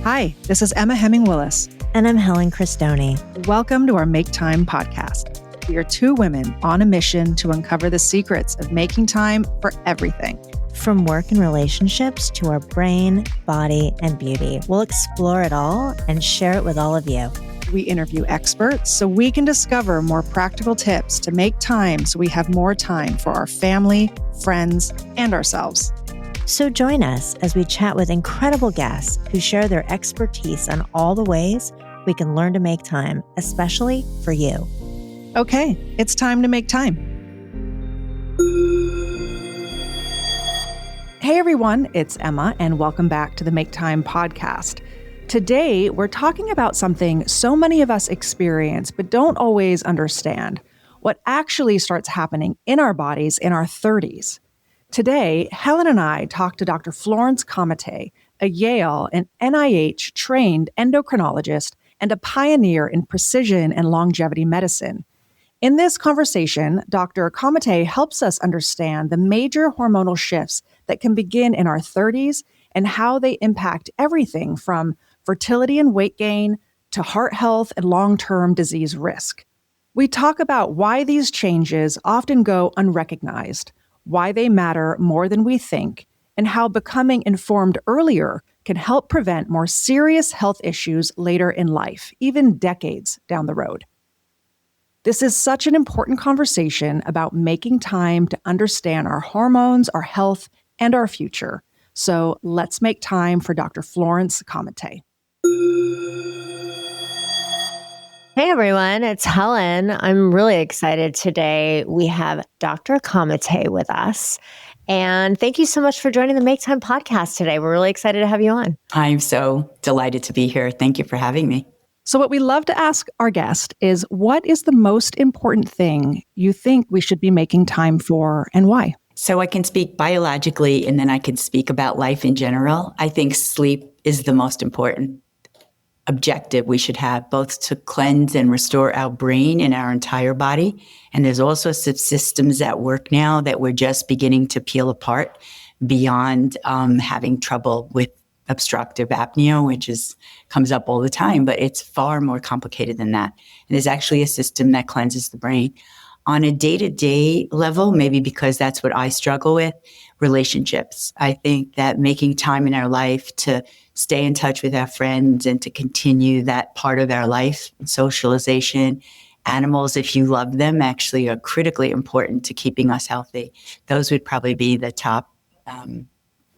Hi, this is Emma Hemming-Willis. And I'm Helen Cristoni. Welcome to our Make Time podcast. We are two women on a mission to uncover the secrets of making time for everything. From work and relationships to our brain, body, and beauty, we'll explore it all and share it with all of you. We interview experts so we can discover more practical tips to make time so we have more time for our family, friends, and ourselves. So join us as we chat with incredible guests who share their expertise on all the ways we can learn to make time, especially for you. Okay, it's time to make time. Hey everyone, it's Emma, and welcome back to the Make Time podcast. Today, we're talking about something so many of us experience but don't always understand: what actually starts happening in our bodies in our 30s. Today, Helen and I talked to Dr. Florence Comite, a Yale and NIH-trained endocrinologist and a pioneer in precision and longevity medicine. In this conversation, Dr. Comite helps us understand the major hormonal shifts that can begin in our 30s and how they impact everything from fertility and weight gain to heart health and long-term disease risk. We talk about why these changes often go unrecognized, why they matter more than we think, and how becoming informed earlier can help prevent more serious health issues later in life, even decades down the road. This is such an important conversation about making time to understand our hormones, our health, and our future. So let's make time for Dr. Florence Comite. Hey everyone, it's Helen. I'm really excited today. We have Dr. Comite with us. And thank you so much for joining the Make Time podcast today. We're really excited to have you on. I'm so delighted to be here. Thank you for having me. So what we love to ask our guest is, what is the most important thing you think we should be making time for and why? So I can speak biologically and then I can speak about life in general. I think sleep is the most important objective we should have, both to cleanse and restore our brain and our entire body. And there's also some systems at work now that we're just beginning to peel apart beyond having trouble with obstructive apnea, which comes up all the time, but it's far more complicated than that. And there's actually a system that cleanses the brain. On a day-to-day level, maybe because that's what I struggle with, relationships. I think that making time in our life to stay in touch with our friends and to continue that part of our life, socialization, animals, if you love them, actually are critically important to keeping us healthy. Those would probably be the top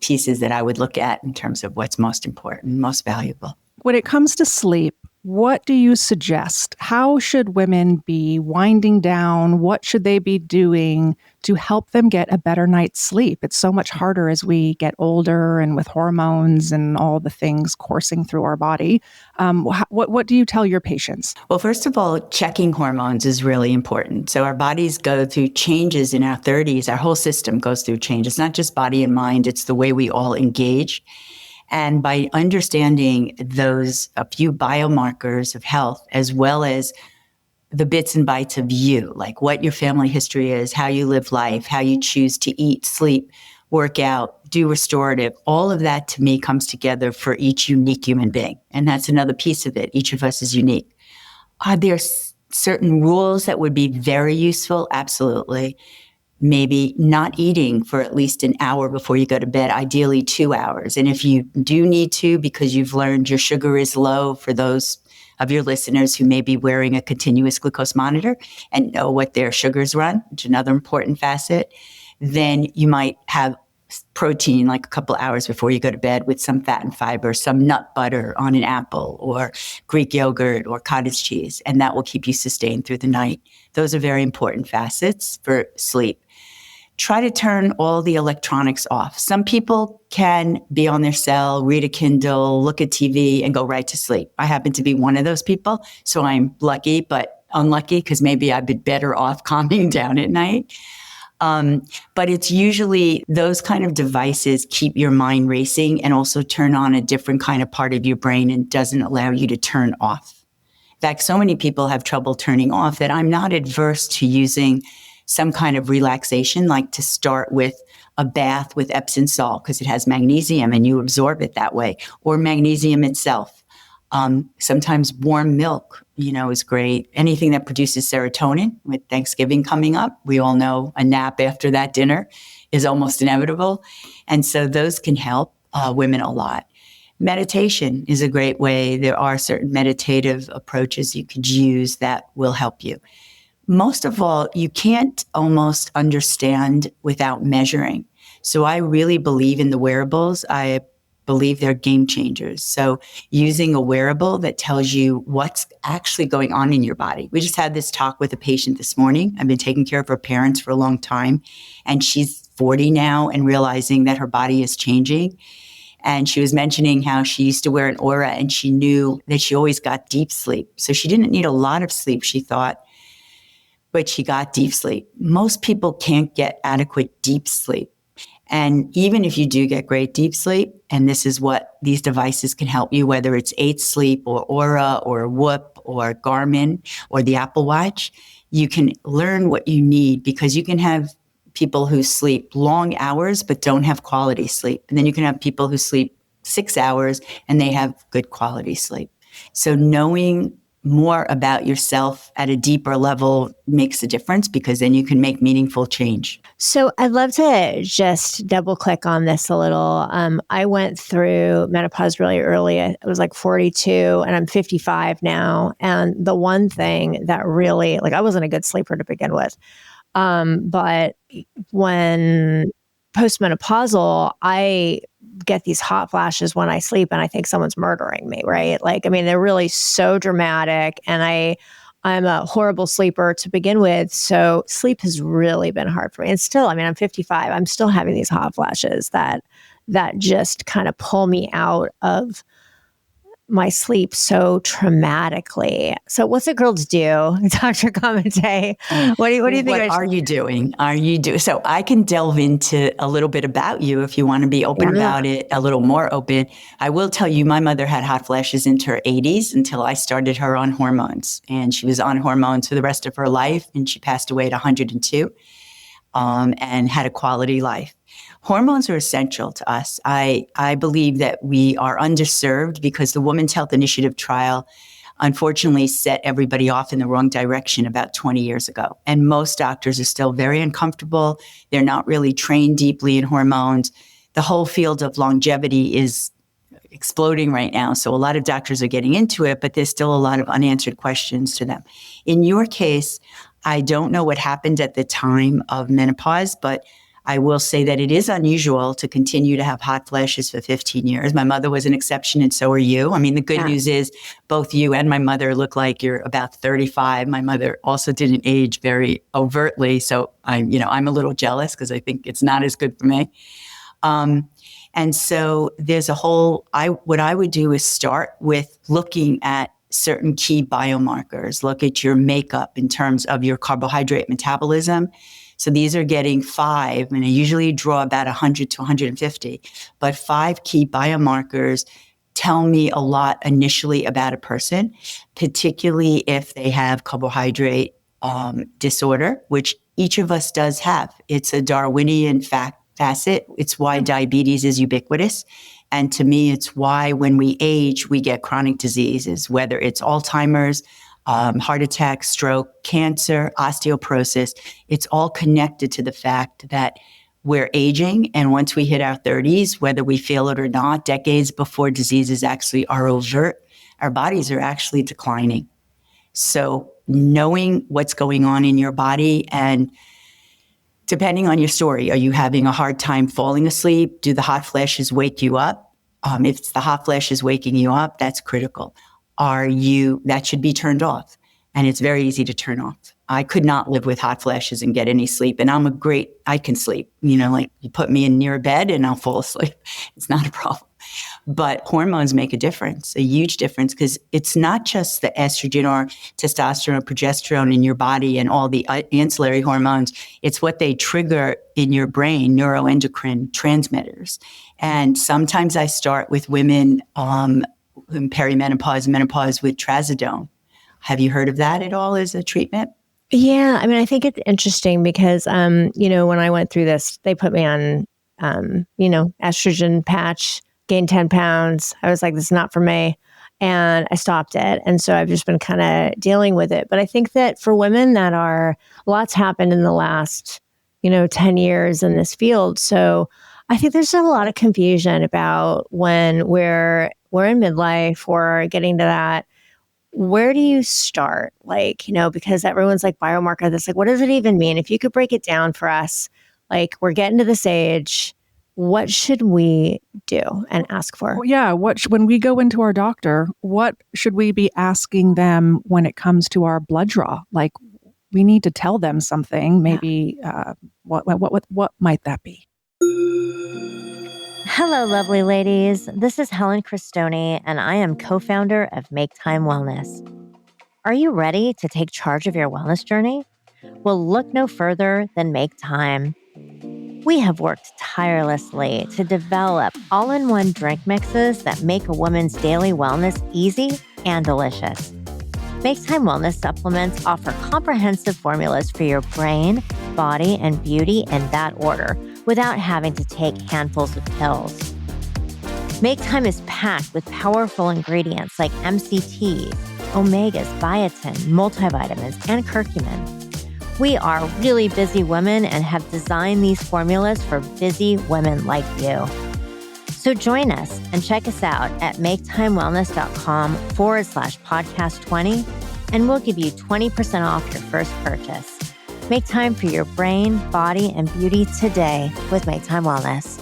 pieces that I would look at in terms of what's most important, most valuable. When it comes to sleep, what do you suggest? How should women be winding down? What should they be doing to help them get a better night's sleep? It's so much harder as we get older and with hormones and all the things coursing through our body. What do you tell your patients? Well, first of all, checking hormones is really important. So our bodies go through changes in our 30s. Our whole system goes through changes, not just body and mind. It's the way we all engage. And by understanding a few biomarkers of health, as well as the bits and bytes of you, like what your family history is, how you live life, how you choose to eat, sleep, work out, do restorative, all of that to me comes together for each unique human being. And that's another piece of it. Each of us is unique. Are there certain rules that would be very useful? Absolutely. Maybe not eating for at least an hour before you go to bed, ideally 2 hours. And if you do need to, because you've learned your sugar is low, for those of your listeners who may be wearing a continuous glucose monitor and know what their sugars run, which is another important facet, then you might have protein like a couple hours before you go to bed with some fat and fiber, some nut butter on an apple or Greek yogurt or cottage cheese, and that will keep you sustained through the night. Those are very important facets for sleep. Try to turn all the electronics off. Some people can be on their cell, read a Kindle, look at TV, and go right to sleep. I happen to be one of those people, so I'm lucky, but unlucky because maybe I'd be better off calming down at night. But it's usually those kind of devices keep your mind racing and also turn on a different kind of part of your brain and doesn't allow you to turn off. In fact, so many people have trouble turning off that I'm not adverse to using some kind of relaxation, like to start with a bath with Epsom salt because it has magnesium and you absorb it that way, or magnesium itself. Sometimes warm milk, is great. Anything that produces serotonin. With Thanksgiving coming up, we all know a nap after that dinner is almost inevitable. And so those can help women a lot. Meditation is a great way. There are certain meditative approaches you could use that will help you. Most of all, you can't almost understand without measuring. So I really believe in the wearables. I believe they're game changers. So using a wearable that tells you what's actually going on in your body. We just had this talk with a patient this morning. I've been taking care of her parents for a long time, and she's 40 now and realizing that her body is changing. And she was mentioning how she used to wear an Aura and she knew that she always got deep sleep. So she didn't need a lot of sleep, she thought, but she got deep sleep. Most people can't get adequate deep sleep. And even if you do get great deep sleep, and this is what these devices can help you, whether it's 8 Sleep or Aura or Whoop or Garmin or the Apple Watch, you can learn what you need, because you can have people who sleep long hours but don't have quality sleep. And then you can have people who sleep 6 hours and they have good quality sleep. So knowing more about yourself at a deeper level makes a difference, because then you can make meaningful change. So I'd love to just double click on this a little. I went through menopause really early. I was like 42 and I'm 55 now. And the one thing that really, I wasn't a good sleeper to begin with. But when postmenopausal, I get these hot flashes when I sleep and I think someone's murdering me, right? They're really so dramatic, and I'm a horrible sleeper to begin with. So sleep has really been hard for me. And still, I'm 55. I'm still having these hot flashes that just kind of pull me out of my sleep so traumatically. So what's a girl to do, Dr. Comite? What do you think? What are you doing? So I can delve into a little bit about you if you want to be open about it, a little more open. I will tell you, my mother had hot flashes into her 80s until I started her on hormones. And she was on hormones for the rest of her life. And she passed away at 102 and had a quality life. Hormones are essential to us. I believe that we are underserved because the Women's Health Initiative trial unfortunately set everybody off in the wrong direction about 20 years ago. And most doctors are still very uncomfortable. They're not really trained deeply in hormones. The whole field of longevity is exploding right now. So a lot of doctors are getting into it, but there's still a lot of unanswered questions to them. In your case, I don't know what happened at the time of menopause, but I will say that it is unusual to continue to have hot flashes for 15 years. My mother was an exception, and so are you. The good news is both you and my mother look like you're about 35. My mother also didn't age very overtly, so I'm a little jealous because I think it's not as good for me. And so there's what I would do is start with looking at certain key biomarkers. Look at your makeup in terms of your carbohydrate metabolism. So these are getting 5, and I usually draw about 100 to 150, but 5 key biomarkers tell me a lot initially about a person, particularly if they have carbohydrate disorder, which each of us does have. It's a Darwinian facet. It's why diabetes is ubiquitous. And to me, it's why when we age, we get chronic diseases, whether it's Alzheimer's, heart attack, stroke, cancer, osteoporosis. It's all connected to the fact that we're aging. And once we hit our 30s, whether we feel it or not, decades before diseases actually are overt, our bodies are actually declining. So knowing what's going on in your body, and depending on your story, are you having a hard time falling asleep? Do the hot flashes wake you up? If it's the hot flashes waking you up, that's critical. That should be turned off. And it's very easy to turn off. I could not live with hot flashes and get any sleep. And I can sleep, you put me in near a bed and I'll fall asleep. It's not a problem. But hormones make a difference, a huge difference, because it's not just the estrogen or testosterone or progesterone in your body and all the ancillary hormones. It's what they trigger in your brain, neuroendocrine transmitters. And sometimes I start with women in perimenopause, menopause with trazodone. Have you heard of that at all as a treatment? Yeah. I think it's interesting because, when I went through this, they put me on estrogen patch, gained 10 pounds. I was like, this is not for me. And I stopped it. And so I've just been kind of dealing with it. But I think that for women lots happened in the last, 10 years in this field. So I think there's still a lot of confusion about when we're in midlife or getting to that. Where do you start? Because everyone's like biomarker, that's like, what does it even mean? If you could break it down for us, like we're getting to this age, what should we do and ask for? Well, yeah. When we go into our doctor, what should we be asking them when it comes to our blood draw? Like we need to tell them something. Maybe what might that be? Hello, lovely ladies. This is Helen Cristoni, and I am co-founder of Make Time Wellness. Are you ready to take charge of your wellness journey? Well, look no further than Make Time. We have worked tirelessly to develop all-in-one drink mixes that make a woman's daily wellness easy and delicious. Make Time Wellness supplements offer comprehensive formulas for your brain, body, and beauty in that order, without having to take handfuls of pills. Make Time is packed with powerful ingredients like MCTs, omegas, biotin, multivitamins, and curcumin. We are really busy women and have designed these formulas for busy women like you. So join us and check us out at maketimewellness.com/podcast20, and we'll give you 20% off your first purchase. Make time for your brain, body, and beauty today with Make Time Wellness.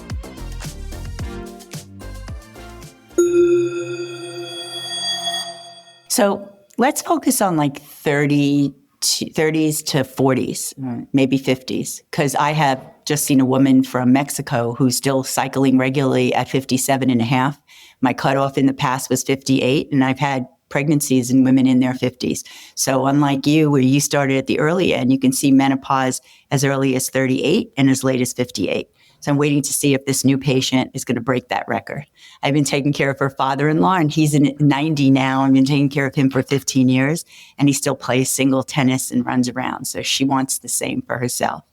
So let's focus on like 30s to 40s, maybe 50s, because I have just seen a woman from Mexico who's still cycling regularly at 57 and a half. My cutoff in the past was 58, and I've had pregnancies in women in their 50s. So unlike you, where you started at the early end, you can see menopause as early as 38 and as late as 58. So I'm waiting to see if this new patient is going to break that record. I've been taking care of her father-in-law, and he's in 90 now. I've been taking care of him for 15 years, and he still plays single tennis and runs around. So she wants the same for herself.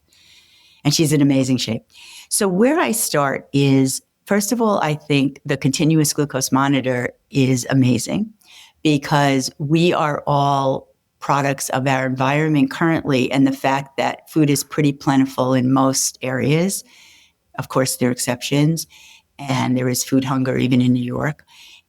And she's in amazing shape. So where I start is, first of all, I think the continuous glucose monitor is amazing because we are all products of our environment currently, and the fact that food is pretty plentiful in most areas. Of course, there are exceptions, and there is food hunger even in New York.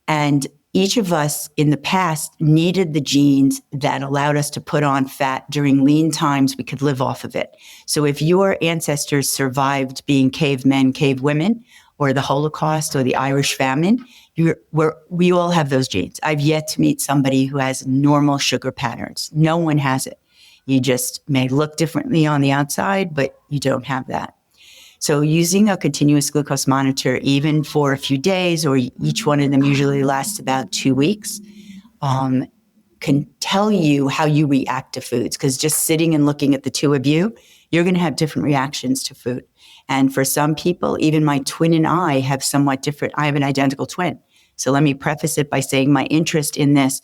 And each of us in the past needed the genes that allowed us to put on fat during lean times. We could live off of it. So if your ancestors survived being cavemen, cavewomen, or the Holocaust or the Irish famine, we all have those genes. I've yet to meet somebody who has normal sugar patterns. No one has it. You just may look differently on the outside, but you don't have that. So using a continuous glucose monitor, even for a few days, or each one of them usually lasts about 2 weeks, can tell you how you react to foods. Because just sitting and looking at the two of you, you're going to have different reactions to food. And for some people, even my twin and I have somewhat different. I have an identical twin. So let me preface it by saying my interest in this,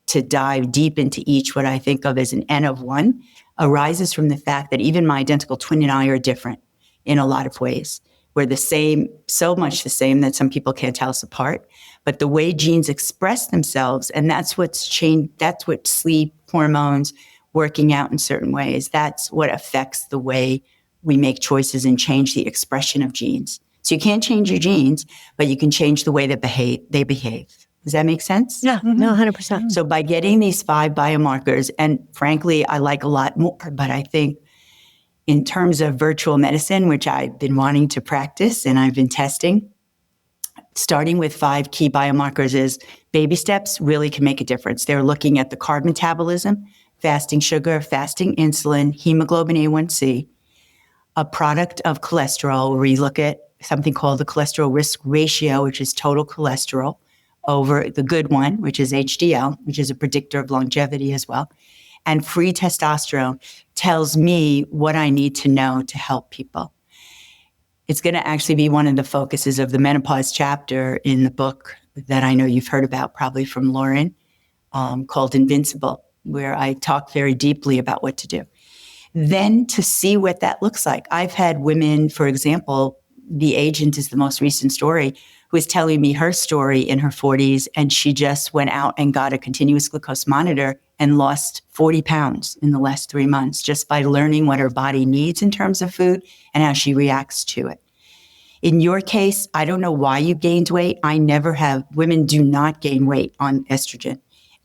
to dive deep into each, what I think of as an N of one, arises from the fact that even my identical twin and I are different in a lot of ways. We're the same, so much the same that some people can't tell us apart. But the way genes express themselves, and that's what's changed, that's what sleep, hormones, working out in certain ways, that's what affects the way we make choices and change the expression of genes. So you can't change your genes, but you can change the way they behave. Does that make sense? Yeah, no, 100%. So by getting these 5 biomarkers, and frankly, I like a lot more, but I think in terms of virtual medicine, which I've been wanting to practice and I've been testing, starting with 5 key biomarkers is baby steps really can make a difference. They're looking at the carb metabolism, fasting sugar, fasting insulin, hemoglobin A1C, a product of cholesterol, where we look at something called the cholesterol risk ratio, which is total cholesterol, over the good one, which is HDL, which is a predictor of longevity as well. And free testosterone tells me what I need to know to help people. It's going to actually be one of the focuses of the menopause chapter in the book that I know you've heard about, probably from Lauren, called Invincible, where I talk very deeply about what to do. Then to see what that looks like. I've had women, for example, the agent is the most recent story, who was telling me her story in her 40s. And she just went out and got a continuous glucose monitor and lost 40 pounds in the last 3 months just by learning what her body needs in terms of food and how she reacts to it. In your case, I don't know why you gained weight. I never have. Women do not gain weight on estrogen.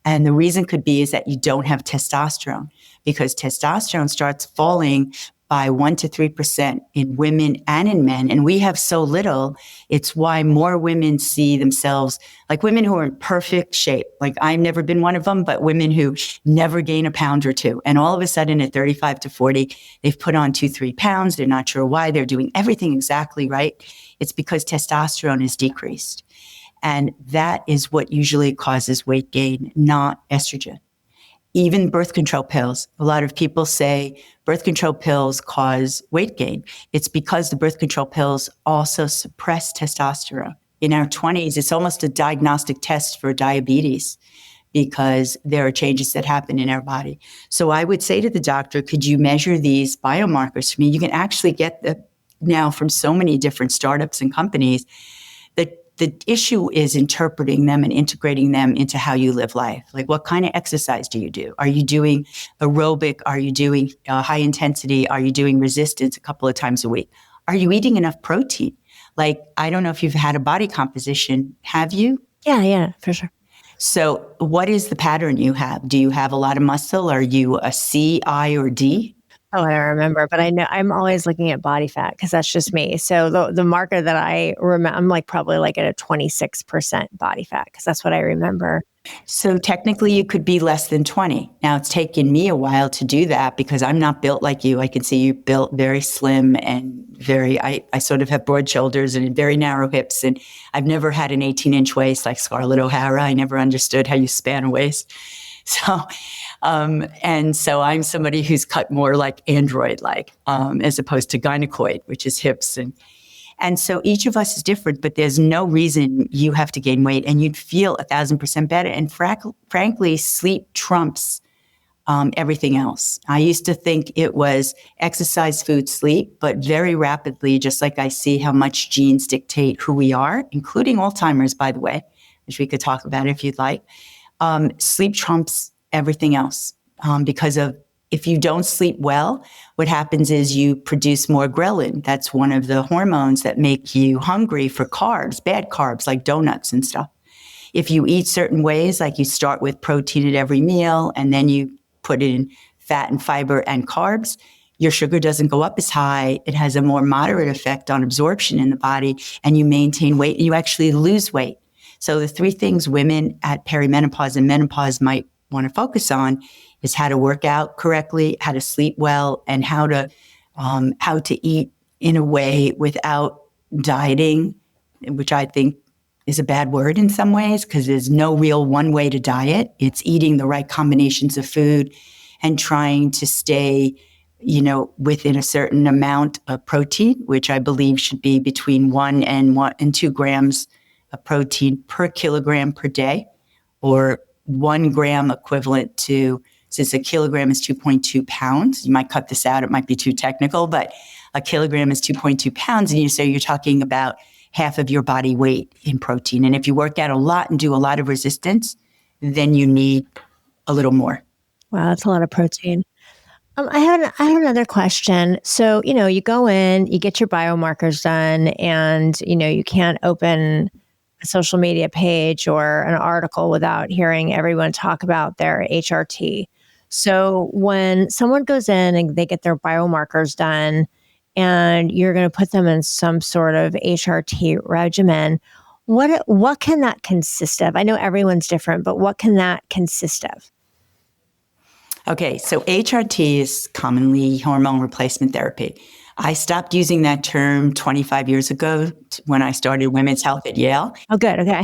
And the reason could be is that you don't have testosterone, because testosterone starts falling by 1 to 3% in women and in men. And we have so little. It's why more women see themselves like women who are in perfect shape. Like I've never been one of them, but women who never gain a pound or two. And all of a sudden at 35 to 40, they've put on 2-3 pounds. They're not sure why. They're doing everything exactly right. It's because testosterone is decreased. And that is what usually causes weight gain, not estrogen. Even birth control pills. A lot of people say birth control pills cause weight gain. It's because the birth control pills also suppress testosterone. In our 20s, it's almost a diagnostic test for diabetes because there are changes that happen in our body. So I would say to the doctor, could you measure these biomarkers for me? You can actually get them now from so many different startups and companies. The issue is interpreting them and integrating them into how you live life. Like, what kind of exercise do you do? Are you doing aerobic? Are you doing high intensity? Are you doing resistance a couple of times a week? Are you eating enough protein? Like, I don't know if you've had a body composition. Have you? Yeah, for sure. So what is the pattern you have? Do you have a lot of muscle? Are you a C, I, or D? Oh, I don't remember, but I know I'm always looking at body fat because that's just me. So the marker that I remember, I'm like probably like at a 26% body fat because that's what I remember. So technically you could be less than 20. Now it's taken me a while to do that because I'm not built like you. I can see you built very slim and I sort of have broad shoulders and very narrow hips. And I've never had an 18-inch waist like Scarlett O'Hara. I never understood how you span a waist. So, and so I'm somebody who's cut more like android-like, as opposed to gynecoid, which is hips. And so each of us is different, but there's no reason you have to gain weight and you'd feel 1,000% better. And frankly, sleep trumps everything else. I used to think it was exercise, food, sleep, but very rapidly, just like I see how much genes dictate who we are, including Alzheimer's, by the way, which we could talk about if you'd like. Sleep trumps everything else because of if you don't sleep well, what happens is you produce more ghrelin. That's one of the hormones that make you hungry for carbs, bad carbs like donuts and stuff. If you eat certain ways, like you start with protein at every meal and then you put in fat and fiber and carbs, your sugar doesn't go up as high. It has a more moderate effect on absorption in the body and you maintain weight and you actually lose weight. So the 3 things women at perimenopause and menopause might want to focus on is how to work out correctly, how to sleep well, and how to eat in a way without dieting, which I think is a bad word in some ways because there's no real one way to diet. It's eating the right combinations of food and trying to stay, within a certain amount of protein, which I believe should be between 1 and 2 grams of protein per kilogram per day, or 1 gram equivalent to, since a kilogram is 2.2 pounds, you might cut this out, it might be too technical, but a kilogram is 2.2 pounds. And so you're talking about half of your body weight in protein. And if you work out a lot and do a lot of resistance, then you need a little more. Wow, that's a lot of protein. I have another question. So, you go in, you get your biomarkers done, and, you can't open a social media page or an article without hearing everyone talk about their HRT. So when someone goes in and they get their biomarkers done and you're going to put them in some sort of HRT regimen, what can that consist of? I know everyone's different, but what can that consist of? Okay, so HRT is commonly hormone replacement therapy. I stopped using that term 25 years ago when I started women's health at Yale. Oh, good. Okay.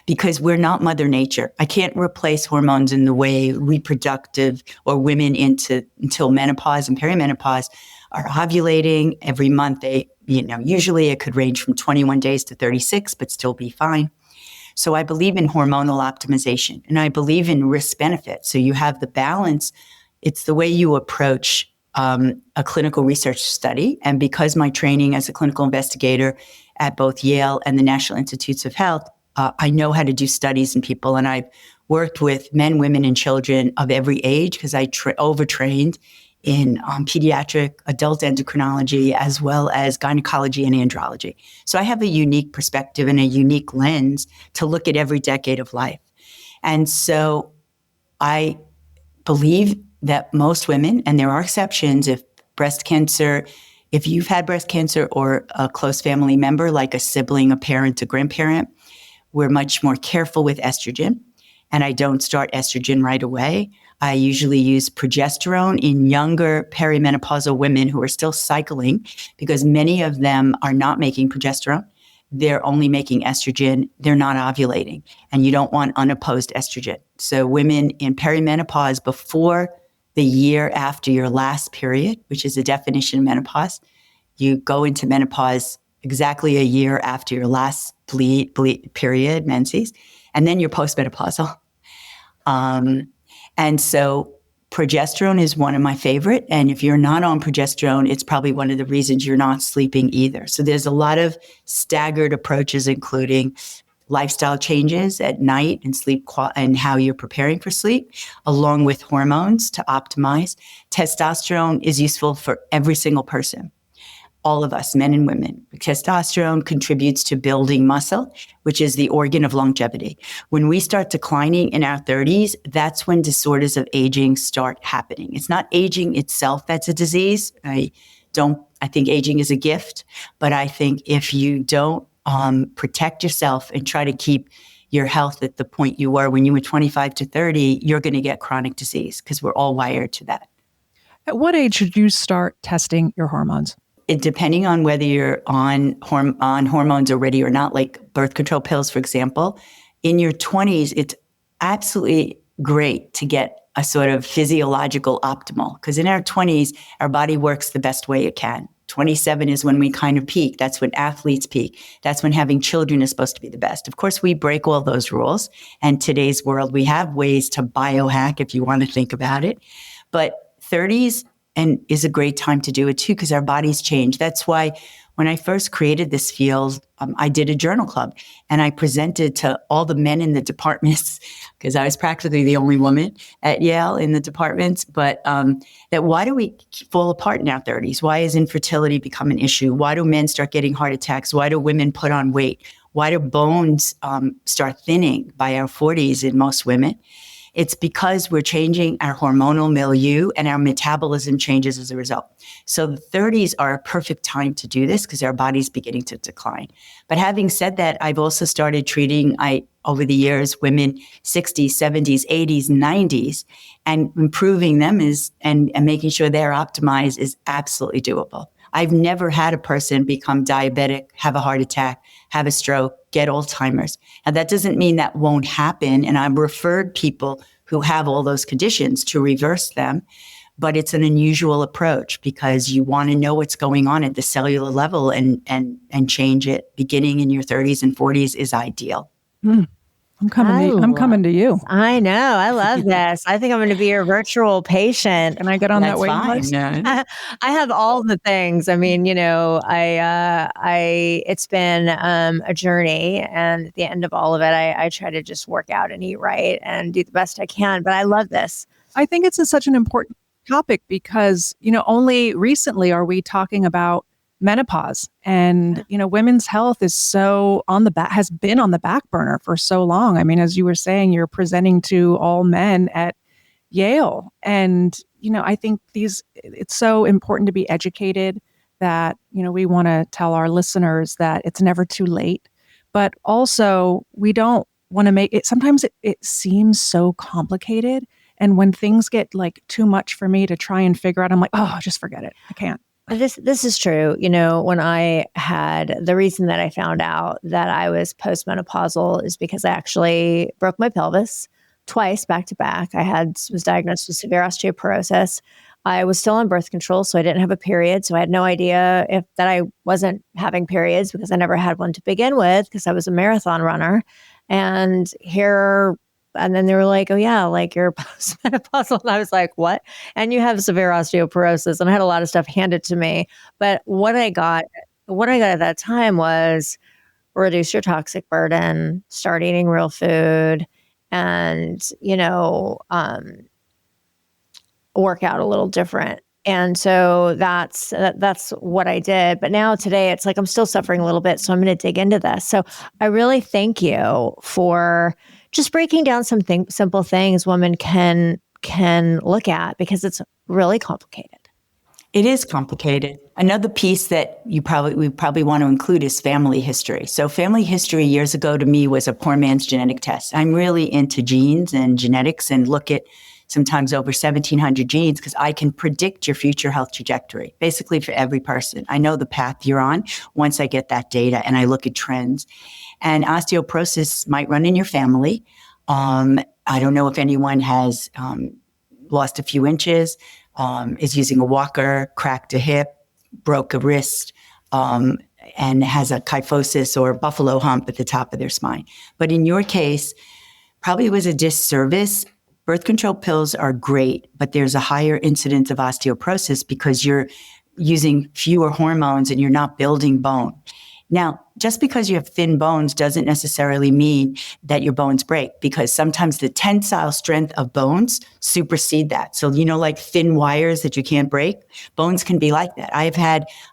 Because we're not Mother Nature. I can't replace hormones in the way reproductive or women until menopause and perimenopause are ovulating every month. They, usually it could range from 21 days to 36, but still be fine. So I believe in hormonal optimization and I believe in risk benefit. So you have the balance. It's the way you approach a clinical research study. And because my training as a clinical investigator at both Yale and the National Institutes of Health, I know how to do studies in people. And I've worked with men, women, and children of every age because I overtrained in pediatric adult endocrinology as well as gynecology and andrology. So I have a unique perspective and a unique lens to look at every decade of life. And so I believe that most women, and there are exceptions, if you've had breast cancer or a close family member, like a sibling, a parent, a grandparent, we're much more careful with estrogen. And I don't start estrogen right away. I usually use progesterone in younger perimenopausal women who are still cycling because many of them are not making progesterone. They're only making estrogen. They're not ovulating. And you don't want unopposed estrogen. So women in perimenopause before the year after your last period, which is the definition of menopause, you go into menopause exactly a year after your last bleed period, menses, and then you're postmenopausal. And so progesterone is one of my favorite. And if you're not on progesterone, it's probably one of the reasons you're not sleeping either. So there's a lot of staggered approaches, including lifestyle changes at night and sleep and how you're preparing for sleep, along with hormones to optimize. Testosterone is useful for every single person. All of us, men and women. Testosterone contributes to building muscle, which is the organ of longevity. When we start declining in our 30s, that's when disorders of aging start happening. It's not aging itself that's a disease. I think aging is a gift, but I think if you don't protect yourself and try to keep your health at the point you were when you were 25 to 30, you're going to get chronic disease because we're all wired to that. At what age should you start testing your hormones? Depending on whether you're on hormones already or not, like birth control pills, for example, in your 20s, it's absolutely great to get a sort of physiological optimal. Because in our 20s, our body works the best way it can. 27 is when we kind of peak. That's when athletes peak. That's when having children is supposed to be the best. Of course, we break all those rules. And today's world, we have ways to biohack if you want to think about it. But 30s is a great time to do it too, because our bodies change. That's why when I first created this field, I did a journal club and I presented to all the men in the departments because I was practically the only woman at Yale in the departments. But that why do we fall apart in our 30s? Why has infertility become an issue? Why do men start getting heart attacks? Why do women put on weight? Why do bones start thinning by our 40s in most women? It's because we're changing our hormonal milieu and our metabolism changes as a result. So the 30s are a perfect time to do this because our body's beginning to decline. But having said that, I've also started treating, over the years, women 60s, 70s, 80s, 90s, and improving them and making sure they're optimized is absolutely doable. I've never had a person become diabetic, have a heart attack, have a stroke, get Alzheimer's. And that doesn't mean that won't happen. And I've referred people who have all those conditions to reverse them. But it's an unusual approach because you want to know what's going on at the cellular level and change it. Beginning in your 30s and 40s is ideal. I'm coming to you. I know. I love this. I think I'm going to be your virtual patient. Can I get on that waiting list? Yeah. I have all the things. I mean, it's been a journey, and at the end of all of it, I try to just work out and eat right and do the best I can. But I love this. I think it's such an important topic because, only recently are we talking about menopause and, women's health is has been on the back burner for so long. I mean, as you were saying, you're presenting to all men at Yale. And, I think it's so important to be educated that, we want to tell our listeners that it's never too late, but also we don't want to make it. Sometimes it seems so complicated. And when things get like too much for me to try and figure out, I'm like, oh, just forget it. I can't. This is true. When I had the reason that I found out that I was postmenopausal is because I actually broke my pelvis twice back to back. I was diagnosed with severe osteoporosis. I was still on birth control, so I didn't have a period. So I had no idea that I wasn't having periods because I never had one to begin with because I was a marathon runner. And here And then they were like, oh yeah, like you're postmenopausal. And I was like, what? And you have severe osteoporosis. And I had a lot of stuff handed to me. But what I got at that time was reduce your toxic burden, start eating real food, and, work out a little different. And so that's what I did. But now today it's like I'm still suffering a little bit. So I'm going to dig into this. So I really thank you for just breaking down some simple things women can look at, because it's really complicated. It is complicated. Another piece that we probably want to include is family history. So family history years ago to me was a poor man's genetic test. I'm really into genes and genetics and look at sometimes over 1,700 genes because I can predict your future health trajectory, basically for every person. I know the path you're on once I get that data and I look at trends. And osteoporosis might run in your family. I don't know if anyone has lost a few inches, is using a walker, cracked a hip, broke a wrist, and has a kyphosis or buffalo hump at the top of their spine. But in your case, probably it was a disservice. Birth control pills are great, but there's a higher incidence of osteoporosis because you're using fewer hormones and you're not building bone. Now, just because you have thin bones doesn't necessarily mean that your bones break, because sometimes the tensile strength of bones supersede that. So, like thin wires that you can't break, bones can be like that.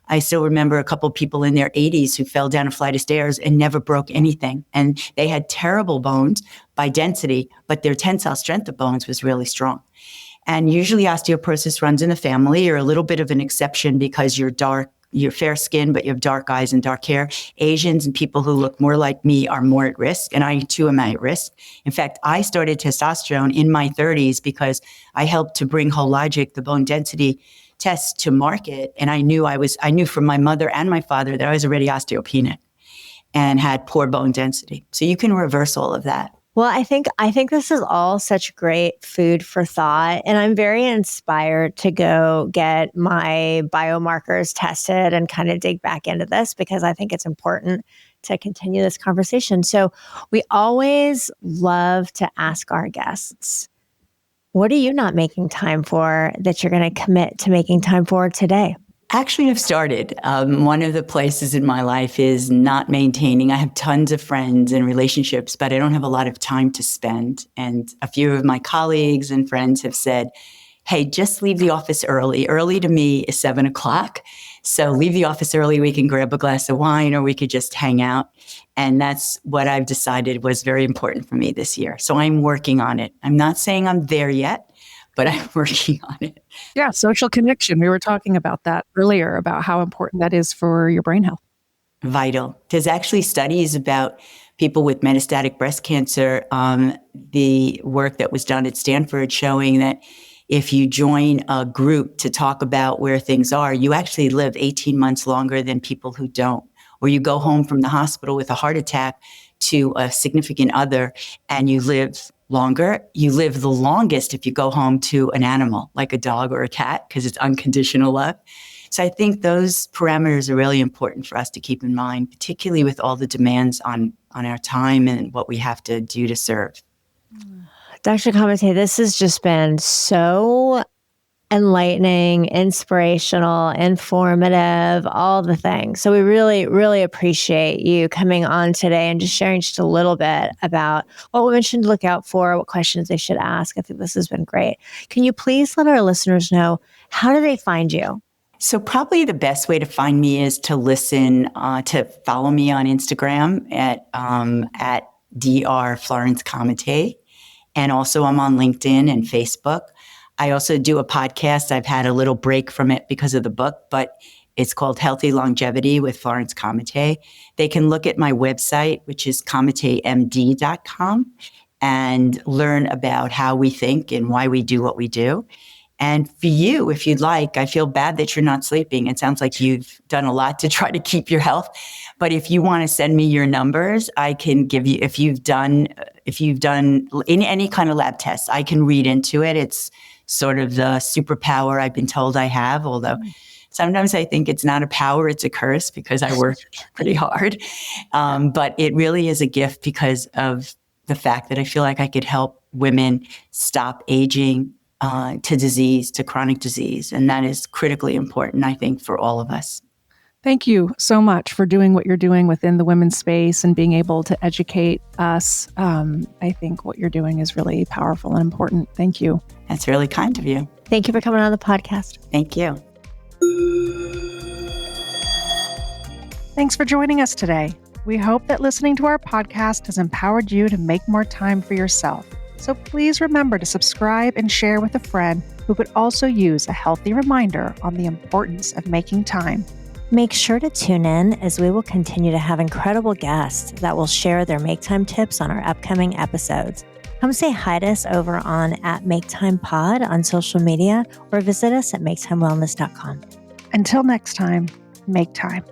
I still remember a couple of people in their 80s who fell down a flight of stairs and never broke anything. And they had terrible bones by density, but their tensile strength of bones was really strong. And usually osteoporosis runs in the family. You're a little bit of an exception because you're fair skin, but you have dark eyes and dark hair. Asians and people who look more like me are more at risk, and I too am at risk. In fact, I started testosterone in my 30s because I helped to bring Hologic, the bone density test, to market, and I knew from my mother and my father that I was already osteopenic and had poor bone density. So you can reverse all of that. Well, I think this is all such great food for thought, and I'm very inspired to go get my biomarkers tested and kind of dig back into this, because I think it's important to continue this conversation. So we always love to ask our guests, what are you not making time for that you're going to commit to making time for today? Actually, I've started. One of the places in my life is not maintaining. I have tons of friends and relationships, but I don't have a lot of time to spend. And a few of my colleagues and friends have said, hey, just leave the office early. Early to me is 7 o'clock. So leave the office early. We can grab a glass of wine or we could just hang out. And that's what I've decided was very important for me this year. So I'm working on it. I'm not saying I'm there yet, but I'm working on it. Yeah, social connection. We were talking about that earlier, about how important that is for your brain health. Vital. There's actually studies about people with metastatic breast cancer, the work that was done at Stanford showing that if you join a group to talk about where things are, you actually live 18 months longer than people who don't. Or you go home from the hospital with a heart attack to a significant other and you live longer. You live the longest if you go home to an animal like a dog or a cat, because it's unconditional love. So I think those parameters are really important for us to keep in mind, particularly with all the demands on our time and what we have to do to serve. Dr. Comite, this has just been so enlightening, inspirational, informative, all the things. So we really, really appreciate you coming on today and just sharing just a little bit about what women should look out for, what questions they should ask. I think this has been great. Can you please let our listeners know, how do they find you? So probably the best way to find me is to listen, to follow me on Instagram at Dr. Florence Comite. And also I'm on LinkedIn and Facebook. I also do a podcast. I've had a little break from it because of the book, but it's called Healthy Longevity with Florence Comite. They can look at my website, which is comitemd.com, and learn about how we think and why we do what we do. And for you, if you'd like, I feel bad that you're not sleeping. It sounds like you've done a lot to try to keep your health. But if you want to send me your numbers, I can give you, if you've done in any kind of lab test, I can read into it. It's sort of the superpower I've been told I have, although sometimes I think it's not a power, it's a curse because I work pretty hard. But it really is a gift because of the fact that I feel like I could help women stop aging to disease, to chronic disease. And that is critically important, I think, for all of us. Thank you so much for doing what you're doing within the women's space and being able to educate us. I think what you're doing is really powerful and important. Thank you. That's really kind of you. Thank you for coming on the podcast. Thank you. Thanks for joining us today. We hope that listening to our podcast has empowered you to make more time for yourself. So please remember to subscribe and share with a friend who could also use a healthy reminder on the importance of making time. Make sure to tune in as we will continue to have incredible guests that will share their Make Time tips on our upcoming episodes. Come say hi to us over on @MakeTimePod on social media or visit us at maketimewellness.com. Until next time, make time.